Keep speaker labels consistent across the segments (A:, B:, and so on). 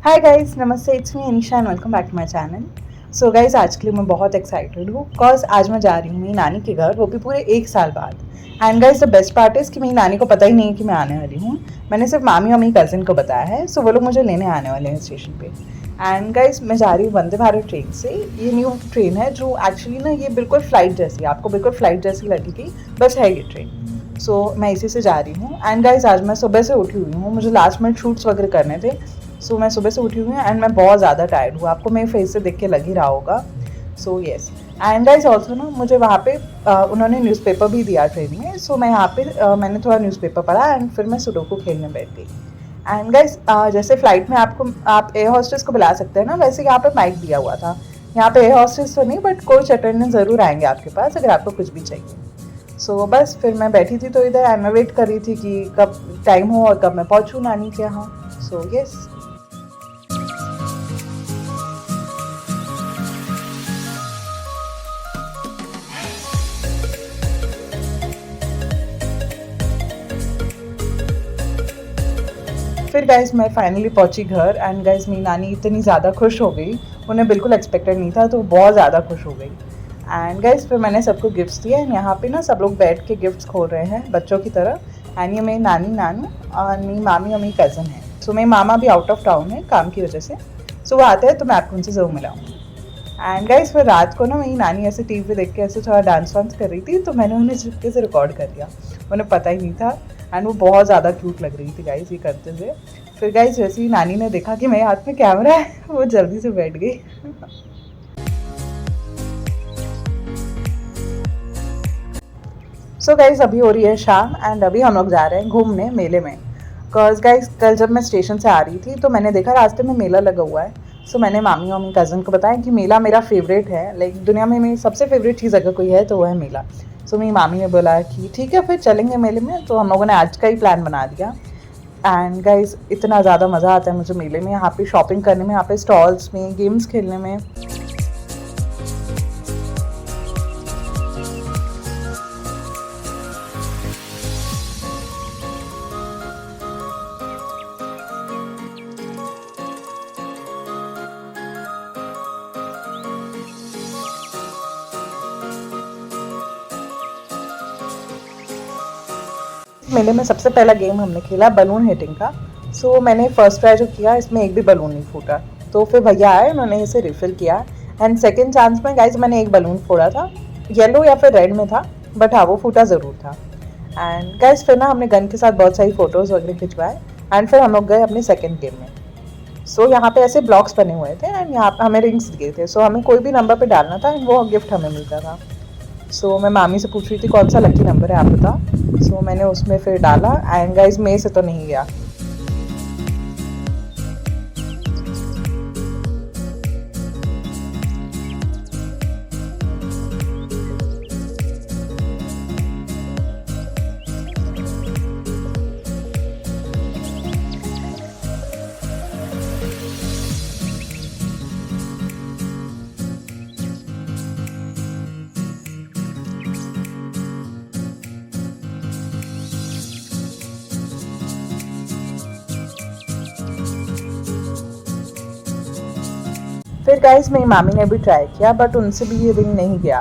A: हाय guys, नमस्ते, it's me Anisha and welcome back to my channel. So guys, आज के लिए मैं बहुत एक्साइटेड हूँ बिकॉज आज मैं जा रही हूँ मेरी नानी के घर, वो भी पूरे 1 साल बाद। And guys, the best part is कि मेरी नानी को पता ही नहीं है कि मैं आने वाली हूँ। मैंने सिर्फ मामी और मेरी कज़िन को बताया है, सो वो लोग मुझे लेने आने वाले हैं स्टेशन पे। एंड गाइस, मैं जा रही हूँ वंदे भारत ट्रेन से। ये न्यू ट्रेन है जो एक्चुअली ना ये बिल्कुल फ़्लाइट जैसी है, आपको बिल्कुल फ़्लाइट जैसी लगेगी, बस है ये ट्रेन। सो मैं इसी से जा रही हूँ। एंड गाइस, आज मैं सुबह से उठी हुई हूँ, मुझे लास्ट मिनट शूट्स वगैरह करने थे। सो मैं सुबह से उठी हुई हूँ एंड मैं बहुत ज़्यादा टायर्ड हूँ, आपको मेरे फेस से देख के लग ही रहा होगा। So yes, and guys also ना मुझे वहाँ पे उन्होंने न्यूज़पेपर भी दिया ट्रेन में। सो मैं यहाँ पे मैंने थोड़ा न्यूज़पेपर पढ़ा एंड फिर मैं सुडोकू खेलने बैठ गई। एंड गाइस, जैसे फ्लाइट में आपको आप एयर हॉस्टेस को बुला सकते हैं ना, वैसे यहाँ पे माइक दिया हुआ था। यहाँ पे एयर हॉस्टेस तो नहीं, बट कोच अटेंडेंट ज़रूर आएंगे आपके पास अगर आपको कुछ भी चाहिए। सो बस फिर मैं बैठी थी तो इधर एंड मैं वेट कर रही थी कि कब टाइम हो और कब मैं पहुँचूँ नानी के यहाँ। So yes. फिर गाइस मैं फाइनली पहुंची घर एंड गाइस मेरी नानी इतनी ज़्यादा खुश हो गई, उन्हें बिल्कुल एक्सपेक्टेड नहीं था, तो बहुत ज़्यादा खुश हो गई। एंड गाइस फिर मैंने सबको गिफ्ट्स दिए एंड यहाँ पे ना सब लोग बैठ के गिफ्ट्स खोल रहे हैं बच्चों की तरह। एंड ये मेरी नानी नानू और मेरी मामी और मेरी कज़न है। सो मेरी मामा भी आउट ऑफ टाउन है काम की वजह से। सो वो आते हैं तो मैं आपको उनसे ज़रूर मिलाऊंगी। एंड गाइस फिर रात को ना मेरी नानी ऐसे टीवी पे देख के ऐसे थोड़ा डांस वांस कर रही थी, तो मैंने उन्हें चुपके से रिकॉर्ड कर लिया। उन्हें पता ही नहीं था। एंड वो बहुत ज़्यादा क्यूट लग रही थी गाइस ये करते हुए। फिर गाइस जैसे ही नानी ने देखा कि मेरे हाथ में कैमरा है वो जल्दी से बैठ गई। सो गाइस अभी हो रही है शाम एंड अभी हम लोग जा रहे हैं घूमने मेले में। बिकॉज गाइस कल जब मैं स्टेशन से आ रही थी तो मैंने देखा रास्ते में मेला लगा हुआ है। सो मैंने मामी और मेरी कज़न को बताया कि मेला मेरा फेवरेट है, लाइक दुनिया में मेरी सबसे फेवरेट चीज़ अगर कोई है तो वो है मेला। सो मेरी मामी ने बोला कि ठीक है फिर चलेंगे मेले में, तो हम लोगों ने आज का ही प्लान बना दिया। एंड गाइस इतना ज़्यादा मज़ा आता है मुझे मेले में, यहाँ पे शॉपिंग करने में, यहाँ पे स्टॉल्स में, गेम्स खेलने में। मेले में सबसे पहला गेम हमने खेला बलून हिटिंग का। सो मैंने फर्स्ट ट्राई जो किया इसमें एक भी बलून नहीं फूटा, तो फिर भैया आए उन्होंने इसे रिफ़िल किया। एंड सेकंड चांस में गाइस मैंने एक बलून फोड़ा था, येलो या फिर रेड में था, बट हाँ वो फूटा ज़रूर था। एंड गाइस फिर ना हमने गन के साथ बहुत सारी फ़ोटोज़ वगैरह खिंचवाए एंड फिर हम लोग गए अपने सेकेंड गेम में। सो यहाँ पे ऐसे ब्लॉक्स बने हुए थे एंड यहाँ पे हमें रिंग्स दिए थे। सो हमें कोई भी नंबर पे डालना था एंड वो गिफ्ट हमें मिलता था। सो मैं मामी से पूछ रही थी कौन सा लकी नंबर है आप बता। सो मैंने उसमें फिर डाला एंड गाइस मेरे से तो नहीं गया। फिर गाइस मेरी मामी ने भी ट्राई किया बट उनसे भी ये रिंग नहीं गया।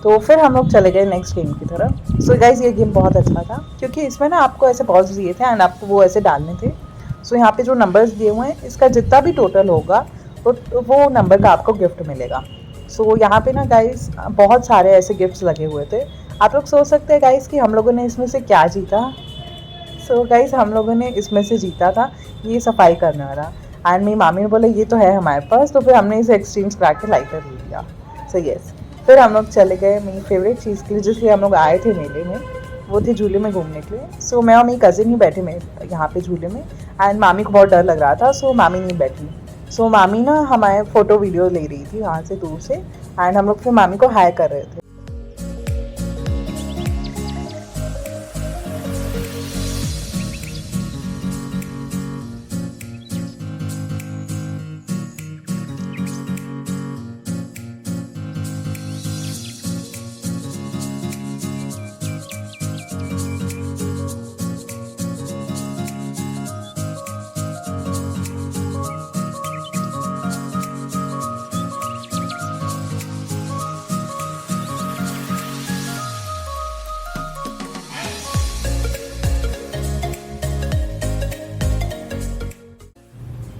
A: तो फिर हम लोग चले गए नेक्स्ट गेम की तरफ। सो गाइस ये गेम बहुत अच्छा था क्योंकि इसमें ना आपको ऐसे बॉल्स दिए थे एंड आपको वो ऐसे डालने थे। सो यहाँ पे जो नंबर्स दिए हुए हैं इसका जितना भी टोटल होगा वो नंबर का आपको गिफ्ट मिलेगा। सो यहाँ पे ना गाइस बहुत सारे ऐसे गिफ्ट्स लगे हुए थे। आप लोग सोच सकते हैं गाइस कि हम लोगों ने इसमें से क्या जीता। सो गाइस हम लोगों ने इसमें से जीता था ये सफाई करने वाला। एंड मेरी मामी ने बोला ये तो है हमारे पास, तो फिर हमने इसे एक्सचेंज करा के लाइटर ले लिया। सो यस, फिर हम लोग चले गए मेरी फेवरेट चीज़ के लिए जिसलिए हम लोग आए थे मेले में, वो थे झूले में घूमने के लिए। सो मैं और मेरी कज़िन ही बैठे मैं यहाँ पे झूले में। एंड मामी को बहुत डर लग रहा था, सो मामी नहीं बैठी। सो मामी ना हमारे फ़ोटो वीडियो ले रही थी वहाँ से दूर से एंड हम लोग फिर मामी को हाय कर रहे थे।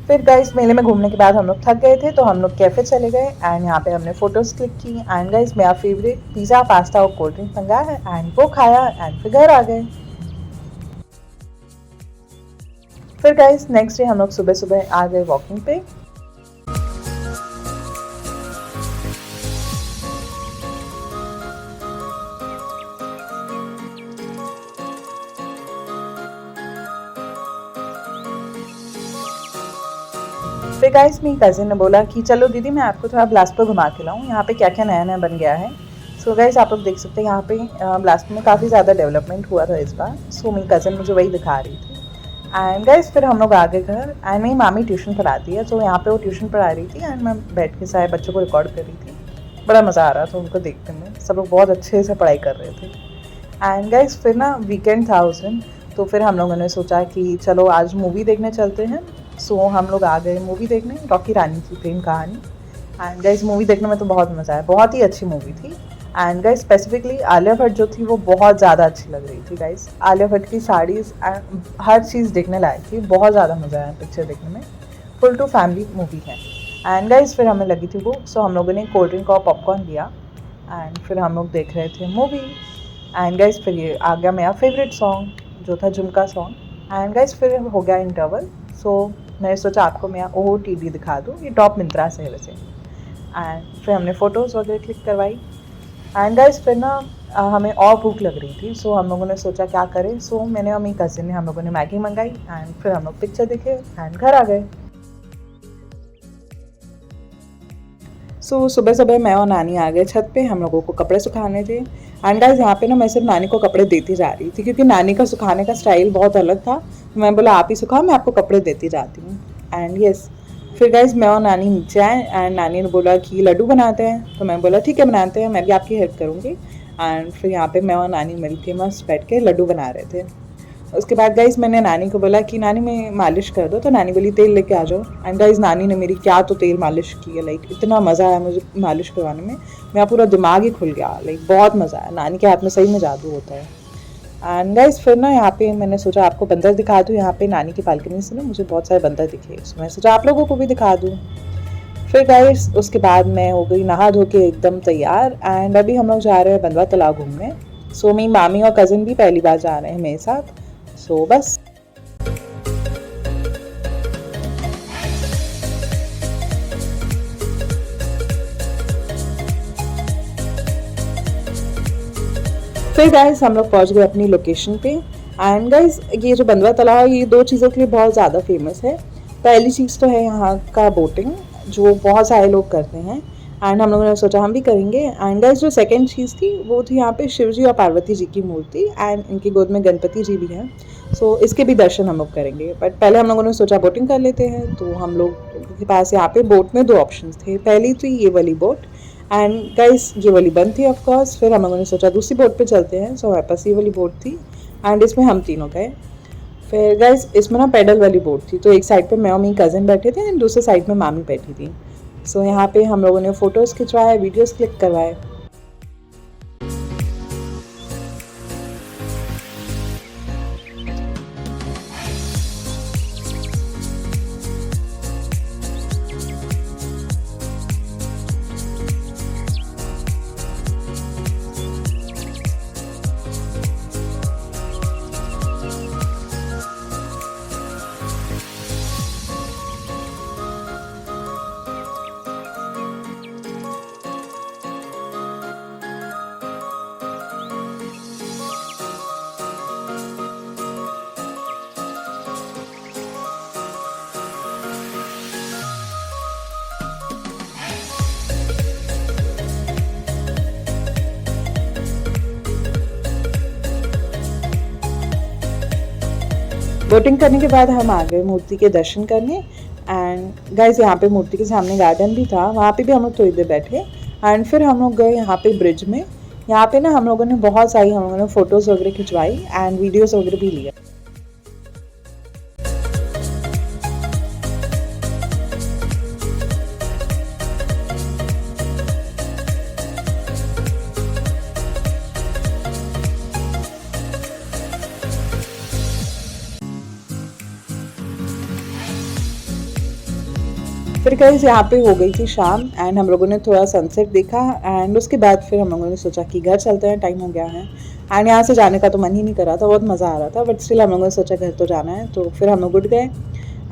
A: फिर गाइस मेले में घूमने के बाद हम लोग थक गए थे तो हम लोग कैफ़े चले गए एंड यहाँ पे हमने फ़ोटोज़ क्लिक की एंड गाइस मेरा फेवरेट पिज़्ज़ा पास्ता और कोल्ड ड्रिंक मंगाया एंड वो खाया एंड फिर घर आ गए। फिर गाइस नेक्स्ट डे हम लोग सुबह सुबह आ गए वॉकिंग पे। फिर गाइस मेरी कज़िन ने बोला कि चलो दीदी मैं आपको थोड़ा बिलासपुर घुमा के लाऊँ, यहाँ पे क्या क्या नया नया बन गया है। सो गाइस आप लोग देख सकते हैं यहाँ पे बिलासपुर में काफ़ी ज़्यादा डेवलपमेंट हुआ था इस बार। सो मेरी कज़िन मुझे वही दिखा रही थी एंड गाइस फिर हम लोग आ गए घर एंड मेरी मामी ट्यूशन पढ़ाती है। सो यहाँ पे वो ट्यूशन पढ़ा रही थी एंड मैं बैठ के सारे बच्चों को रिकॉर्ड कर रही थी। बड़ा मज़ा आ रहा था उनको देखने में, सब लोग बहुत अच्छे से पढ़ाई कर रहे थे। एंड गाइस फिर ना वीकेंड था उस दिन, तो फिर हम लोगों ने सोचा कि चलो आज मूवी देखने चलते हैं। सो हम लोग आ गए मूवी देखने, रॉकी रानी की प्रेम कहानी। एंड गाइस मूवी देखने में तो बहुत मज़ा आया, बहुत ही अच्छी मूवी थी। And guys specifically Alia Bhatt जो थी वो बहुत ज़्यादा अच्छी लग रही थी। गाइस आलिया भट्ट की साड़ीज़ हर चीज़ देखने लायक थी, बहुत ज़्यादा मज़ा आया पिक्चर देखने में। फुल टू फैमिली मूवी है। एंड गाइस फिर हमें लगी थी वो, सो हम लोगों ने कोल्ड ड्रिंक और पॉपकॉर्न लिया एंड फिर हम लोग देख रहे थे मूवी। एंड गाइस फिर ये आ गया मेरा फेवरेट सॉन्ग जो था झुमका सॉन्ग। एंड गाइस फिर हो गया इंटरवल। सो मैंने सोचा आपको मैं OOTD दिखा दूँ, ये टॉप मिंत्रा से है वैसे। एंड फिर हमने फ़ोटोज़ वगैरह क्लिक करवाई एंड गाइस फिर ना हमें और भूख लग रही थी। सो हम लोगों ने सोचा क्या करें। सो मैंने और मेरी कज़िन ने हम लोगों ने मैगी मंगाई एंड फिर हम लोग पिक्चर देखे एंड घर आ गए। सो सुबह सुबह मैं और नानी आ गए छत पे, हम लोगों को कपड़े सुखाने थे। एंड गाइस यहाँ पे ना मैं सिर्फ नानी को कपड़े देती जा रही थी क्योंकि नानी का सुखाने का स्टाइल बहुत अलग था। मैं बोला आप ही सुखाओ, मैं आपको कपड़े देती जाती हूँ। एंड यस फिर गाइस मैं और नानी नीचे आए एंड नानी ने बोला कि लड्डू बनाते हैं, तो मैं बोला ठीक है बनाते हैं, मैं भी आपकी हेल्प करूँगी। एंड फिर यहाँ पे मैं और नानी मिल के मस्त बैठ के लड्डू बना रहे थे। उसके बाद गाइस मैंने नानी को बोला कि नानी मैं मालिश कर दो, तो नानी बोली तेल लेके आ जाओ। एंड गाइस नानी ने मेरी क्या तो तेल मालिश की है, लाइक इतना मज़ा आया मुझे मालिश करवाने में, मेरा पूरा दिमाग ही खुल गया, लाइक बहुत मज़ा आया। नानी के हाथ में सही में जादू होता है। एंड गाइस फिर ना यहाँ पे मैंने सोचा आपको बंदर दिखा दूँ, यहाँ पे नानी की बालकनी से ना मुझे बहुत सारे बंदर दिखे, तो मैं सोचा आप लोगों को भी दिखा दूँ। फिर गाइस उसके बाद मैं हो गई नहा धो के एकदम तैयार एंड अभी हम लोग जा रहे हैं बंदवा तालाब घूमने। सो मेरी मामी और कज़िन भी पहली बार जा रहे हैं मेरे साथ। सो बस फिर गाइस हम लोग पहुंच गए अपनी लोकेशन पे। एंड गाइस ये जो बंदवा तालाब है ये दो चीज़ों के लिए बहुत ज़्यादा फेमस है। पहली चीज़ तो है यहाँ का बोटिंग जो बहुत सारे लोग करते हैं एंड हम लोगों ने सोचा हम भी करेंगे। एंड गाइस जो सेकंड चीज़ थी वो थी यहाँ पे शिव जी और पार्वती जी की मूर्ति एंड इनकी गोद में गणपति जी भी हैं। सो इसके भी दर्शन हम लोग करेंगे, बट पहले हम लोगों ने सोचा बोटिंग कर लेते हैं। तो हम लोग के पास यहाँ पे बोट में दो ऑप्शंस थे, पहली थी ये वाली बोट एंड गाइस ये वाली बंद थी ऑफ कोर्स। फिर हम लोगों ने सोचा दूसरी बोट पे चलते हैं। सो हमारे पास ये वाली बोट थी एंड इसमें हम तीनों गए। फिर गाइस इसमें ना पैडल वाली बोट थी, तो एक साइड पे मैं और मेरी कज़िन बैठे थे एंड दूसरे साइड में मामी बैठी थी। सो यहाँ पे हम लोगों ने फ़ोटोज़ खिंचवाए, वीडियोज़ क्लिक करवाए। बोटिंग करने के बाद हम आ गए मूर्ति के दर्शन करने। एंड गाइस यहाँ पे मूर्ति के सामने गार्डन भी था, वहाँ पे भी हम लोग थोड़ी देर बैठे एंड फिर हम लोग गए यहाँ पे ब्रिज में। यहाँ पे ना हम लोगों ने बहुत सारी हम लोगों ने फ़ोटोज़ वगैरह खिंचवाई एंड वीडियोज़ वगैरह भी लिया। फिर गाइस यहाँ पे हो गई थी शाम एंड हम लोगों ने थोड़ा सनसेट देखा एंड उसके बाद फिर हम लोगों ने सोचा कि घर चलते हैं, टाइम हो गया है। एंड यहाँ से जाने का तो मन ही नहीं कर रहा था, बहुत मज़ा आ रहा था, बट स्टिल हम लोगों ने सोचा घर तो जाना है, तो फिर हम लोग उठ गए।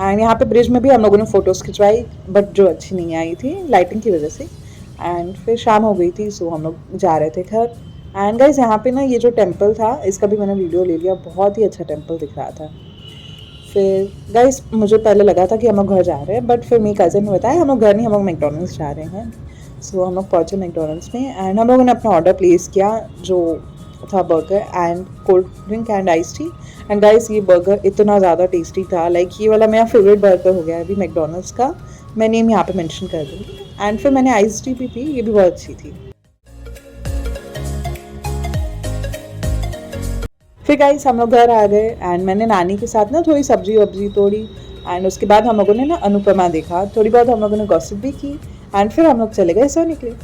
A: एंड यहाँ पे ब्रिज में भी हम लोगों ने फ़ोटोज़ खिंचवाई, बट जो अच्छी नहीं आई थी लाइटिंग की वजह से। एंड फिर शाम हो गई थी, सो हम लोग जा रहे थे घर। एंड गाइस यहाँ पे ना ये जो टेम्पल था इसका भी मैंने वीडियो ले लिया, बहुत ही अच्छा टेम्पल दिख रहा था। फिर गाइस मुझे पहले लगा था कि हम लोग घर जा रहे हैं, बट फिर मेरी कज़न ने बताया हम लोग घर नहीं, हम लोग मैकडोनल्ड्स जा रहे हैं। सो हम लोग पहुँचे मैकडोनल्ड्स में एंड हम लोगों ने अपना ऑर्डर प्लेस किया, जो था burger and cold drink and ice tea. And guys ये बर्गर इतना ज़्यादा टेस्टी था, लाइक ये वाला मेरा फेवरेट बर्गर हो गया है अभी मैकडोनल्ड्स का। मैं नेम यहाँ पे मेंशन कर दूँगी। एंड फिर मैंने आइस टी भी पी, ये भी बहुत अच्छी थी। फिर गाइस हम लोग घर आ गए एंड मैंने नानी के साथ ना थोड़ी सब्जी वब्जी तोड़ी। एंड उसके बाद हम लोगों ने ना अनुपमा देखा, थोड़ी बहुत हम लोगों ने गॉसिप भी की। एंड फिर हम लोग चले गए सोने के लिए।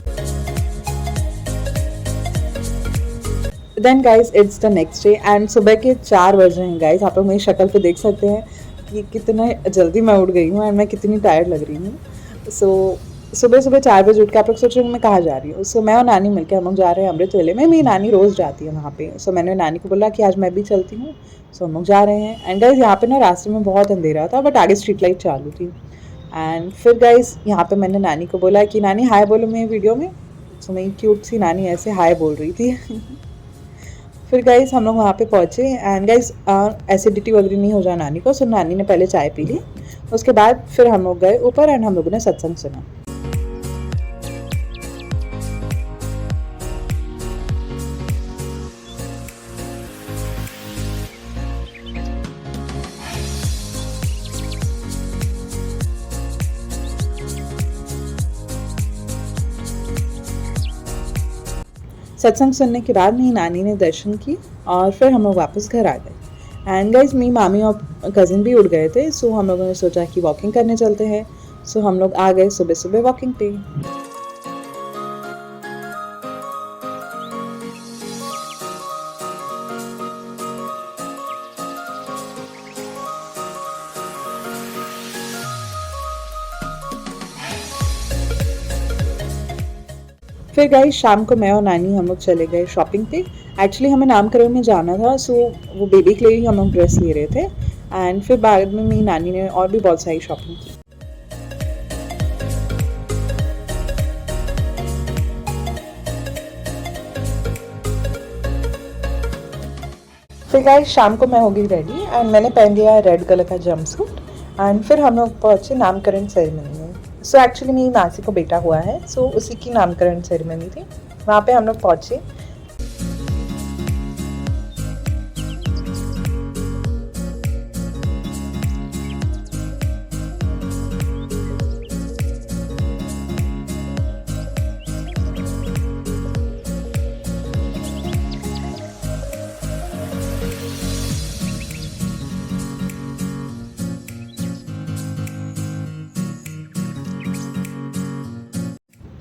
A: Then guys it's the next day and सुबह के 4 बज रहे हैं। गाइस आप लोग मेरी शक्ल पे देख सकते हैं कि कितना जल्दी मैं उठ गई हूँ एंड मैं कितनी टायर्ड लग रही हूँ। सो सुबह सुबह 4 बजे उठ के आप लोग सोच रहे हैं मैं कहाँ जा रही हूँ। सो मैं और नानी मिलकर हम लोग जा रहे हैं अमृत वेले में। मेरी नानी रोज़ जाती है वहाँ पे। सो मैंने नानी को बोला कि आज मैं भी चलती हूँ। सो हम लोग जा रहे हैं। एंड गाइस यहाँ पे ना रास्ते में बहुत अंधेरा था, बट आगे स्ट्रीट लाइट चालू थी। एंड फिर गाइस यहाँ पे मैंने नानी को बोला कि नानी हाय बोलो मेरी वीडियो में। सो मेरी क्यूट सी नानी ऐसे हाय बोल रही थी। फिर गाइस हम लोग वहाँ पे पहुँचे एंड गाइस एसिडिटी वगैरह नहीं हो जाए नानी को। सो नानी ने पहले चाय पी ली, उसके बाद फिर हम लोग गए ऊपर एंड हम लोगों ने सत्संग सुना। सत्संग सुनने के बाद मेरी नानी ने दर्शन की और फिर हम लोग वापस घर आ गए। एंड गाइस मेरी मामी और कज़न भी उठ गए थे। सो हम लोगों ने सोचा कि वॉकिंग करने चलते हैं। सो हम लोग आ गए सुबह सुबह वॉकिंग पे। फिर गाइस शाम को मैं और नानी हम लोग चले गए शॉपिंग पे। एक्चुअली हमें नामकरण में जाना था, सो वो बेबी के लिए ही हम लोग ड्रेस ले रहे थे। एंड फिर बाद में मेरी नानी ने और भी बहुत सारी शॉपिंग की। फिर गाइस शाम को मैं हो गई रेडी एंड मैंने पहन लिया रेड कलर का जंपसूट। एंड फिर हम लोग पहुँचे नामकरण सेरेमनी में। सो एक्चुअली मेरी मासी को बेटा हुआ है, सो उसी की नामकरण सेरेमनी थी। वहाँ पे हम लोग पहुँचे।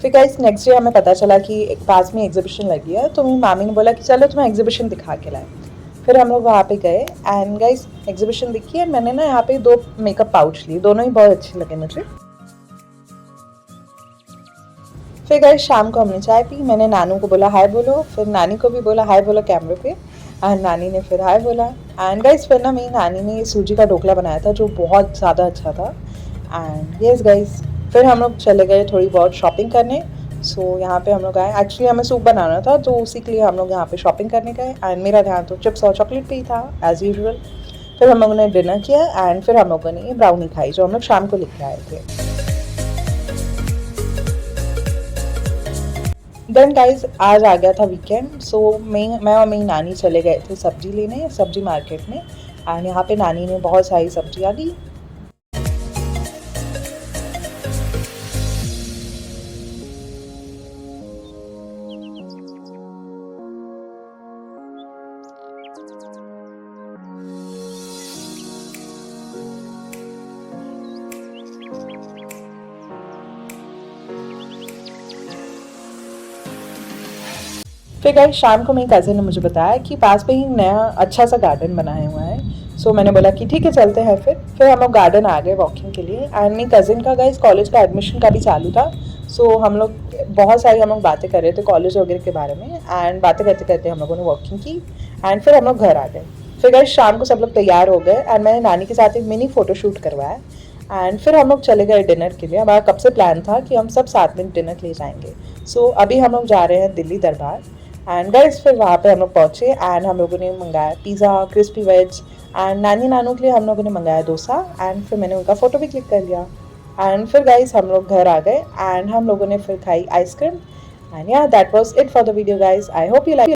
A: फिर गाइस नेक्स्ट डे हमें पता चला कि एक पास में एग्जीबिशन लगी है, तो मेरी मामी ने बोला कि चलो तुम्हें एग्जीबिशन दिखा के लाए। फिर हम लोग वहाँ पे गए एंड गाइस एग्जीबिशन दिखी है। मैंने ना यहाँ पे 2 मेकअप पाउच लिए, दोनों ही बहुत अच्छे लगे मुझे। फिर गाइस शाम को हमने चाय पी। मैंने नानू को बोला हाय बोलो, फिर नानी को भी बोला हाय बोलो कैमरे पे। एंड नानी ने फिर हाय बोला। एंड गाइस फिर ना मेरी नानी ने सूजी का ढोकला बनाया था जो बहुत ज़्यादा अच्छा था। एंड यस गाइस फिर हम लोग चले गए थोड़ी बहुत शॉपिंग करने। सो यहाँ पे हम लोग आए, एक्चुअली हमें सूप बनाना था तो उसी के लिए हम लोग यहाँ पे शॉपिंग करने गए। एंड मेरा ध्यान तो चिप्स और चॉकलेट पे ही था एज़ यूजुअल। फिर हम लोगों ने डिनर किया एंड फिर हम लोगों ने ये ब्राउनी खाई जो हम लोग शाम को लेके आए थे। देन गाइज आज आ गया था वीकेंड। सो मैं और मेरी नानी चले गए थे सब्जी लेने, सब्जी मार्केट में। एंड यहाँ पे नानी ने बहुत सारी सब्जियाँ ली। फिर गाइस शाम को मेरी कज़न ने मुझे बताया कि पास में ही नया अच्छा सा गार्डन बनाया हुआ है। सो मैंने बोला कि ठीक है चलते हैं। फिर हम लोग गार्डन आ गए वॉकिंग के लिए। एंड मेरी कज़िन का गाइस कॉलेज का एडमिशन का भी चालू था। सो हम लोग बहुत सारी हम लोग बातें कर रहे थे कॉलेज वगैरह के बारे में। एंड बातें करते करते हम लोगों ने वॉकिंग की। एंड फिर हम लोग घर आ गए। फिर गाइस शाम को सब लोग तैयार हो गए एंड मैंने नानी के साथ एक मिनी फ़ोटोशूट करवाया। एंड फिर हम लोग चले गए डिनर के लिए। हमारा कब से प्लान था कि हम सब साथ में डिनर के लिए जाएंगे। सो अभी हम लोग जा रहे हैं दिल्ली दरबार। एंड गाइस फिर वहाँ पे हम लोग पहुँचे एंड हम लोगों ने मंगाया पिज़्ज़ा, क्रिस्पी वेज। एंड नानी नानू के लिए हम लोगों ने मंगाया डोसा। एंड फिर मैंने उनका फ़ोटो भी क्लिक कर लिया। एंड फिर गाइस हम लोग घर आ गए एंड हम लोगों ने फिर खाई आइसक्रीम। एंड या that was it for the video guys. I hope you like